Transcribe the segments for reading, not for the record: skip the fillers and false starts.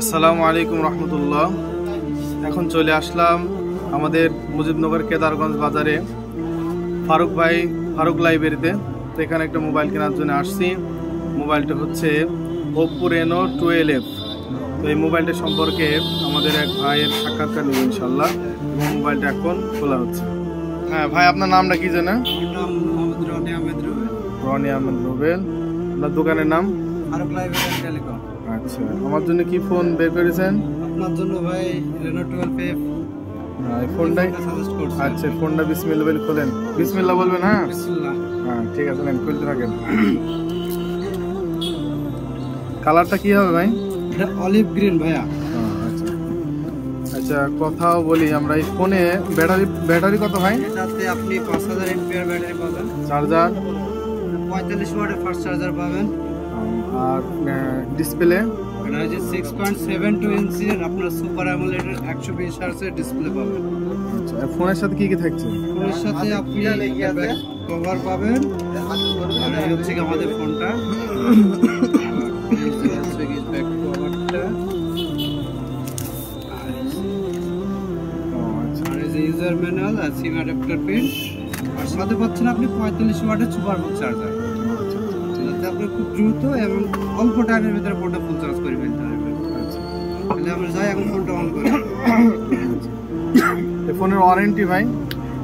আসসালামু আলাইকুম রহমতুল্লাহ। এখন চলে আসলাম আমাদের মুজিবনগর কেদারগঞ্জ বাজারে ফারুক লাইব্রেরিতে। তো এখানে একটা মোবাইল কেনার জন্য আসছি। মোবাইলটা হচ্ছে ওপ্পো রেনো 12F। তো এই মোবাইলটা সম্পর্কে আমাদের এক ভাইয়ের সাক্ষাৎকার নেব ইনশাল্লাহ, এবং মোবাইলটা এখন খোলা হচ্ছে। হ্যাঁ ভাই, আপনার নামটা কি জানা? রনি আহমেদ রুবেল। আপনার দোকানের নাম? Faruk library telecom. আচ্ছা, আমার জন্য কি ফোন বের করেছেন? আপনার জন্য ভাই রেনো 12F এই ফোনটাই সাজেস্ট করছি। আচ্ছা, ফোনটা বিসমিল্লাহ বলে খোলেন। বিসমিল্লাহ বলবেন? হ্যাঁ বিসমিল্লাহ। হ্যাঁ ঠিক আছে, নেন খুলতে থাকেন। কালারটা কি হবে ভাই? এটা অলিভ গ্রিন ভাইয়া। আচ্ছা আচ্ছা, কথাও বলি আমরা। এই ফোনে ব্যাটারি কত ভাই? এটাতে আপনি 5000 এমপিআর ব্যাটারি পাবেন, চার্জার 45 ওয়াটের ফাস্ট চার্জার পাবেন, আর ডিসপ্লে এটা হচ্ছে 6.72 ইঞ্চির আপনার সুপার অ্যামোলেড 120 হার্টজের ডিসপ্লে পাবেন। আচ্ছা, ফোনের সাথে কি কি থাকছে? ফোনের সাথে আপনি কভার পাবেন, আর এই হচ্ছে কি আমাদের ফোনটা। ইউজার ম্যানুয়াল আর সিম অ্যাডাপ্টার পিন, আর সাথে পাচ্ছেন আপনি 45 ওয়াটের সুপার ফুল চার্জার। যাতে আপনি খুব দ্রুত এবং অল্প টাইমের ভিতরে ফোনটা ফুল চার্জ করে ফেলতে পারবেন। তাহলে আমরা যাই এখন ফোনটা অন করি। এই ফোনের ওয়ারেন্টি ভাই?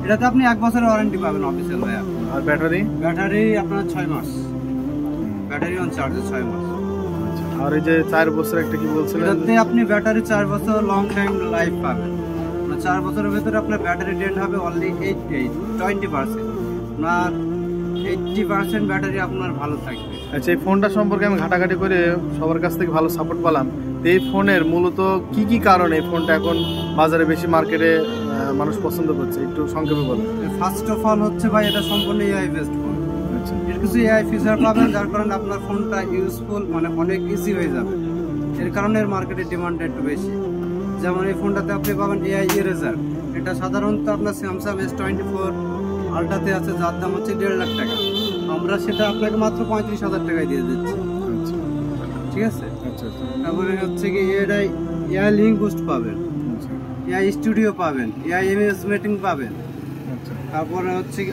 এটাতে আপনি 1 বছরের ওয়ারেন্টি পাবেন অফিসিয়াল ভাইয়া। আর ব্যাটারি? ব্যাটারি আপনার 6 মাস, ব্যাটারি অন চার্জে 6 মাস। আর এই যে 4 বছর একটা কি বলছিলেন? এটাতে আপনি ব্যাটারি 4 বছর লং টাইম লাইফ পাবেন। 4 বছরের ভিতরে আপনার ব্যাটারি ডেড হবে অনলি 20%। আপনার 80% ব্যাটারি আপনার ভালো থাকবে। আচ্ছা, এই ফোনটা সম্পর্কে আমি ঘাটাঘাটি করে সবার কাছ থেকে ভালো সাপোর্ট পেলাম। এই ফোনের মূলত কি কি কারণে এই ফোনটা এখন বাজারে বেশি মার্কেটে মানুষ পছন্দ করছে, একটু সংক্ষেপে বলুন। ফার্স্ট অফ অল হচ্ছে ভাই, এটা সম্পূর্ণ এআই বেসড ফোন। আচ্ছা, এর কিছু এআই ফিচার পাবেন যার কারণে আপনার ফোনটা ইউজফুল মানে অনেক ইজি হয়ে যাবে। এর কারণে এর মার্কেটের ডিমান্ড একটু বেশি। যেমন এই ফোনটাতে আপনি পাবেন এআই ইরেজার। এটা সাধারণত আপনার স্যামসাং S24 আলট্রাতে আছে, যার দাম হচ্ছে 1.5 লাখ টাকা। আমরা সেটা আপনাকে মাত্র 35,000 টাকায় দিয়ে দিচ্ছি। ঠিক আছে। আচ্ছা আচ্ছা, তারপরে হচ্ছে কি এআই লিঙ্ক বুস্ট পাবেন, এআই স্টুডিও পাবেন, এআই ইমেজ মেটিং পাবেন। আচ্ছা, তারপরে হচ্ছে কি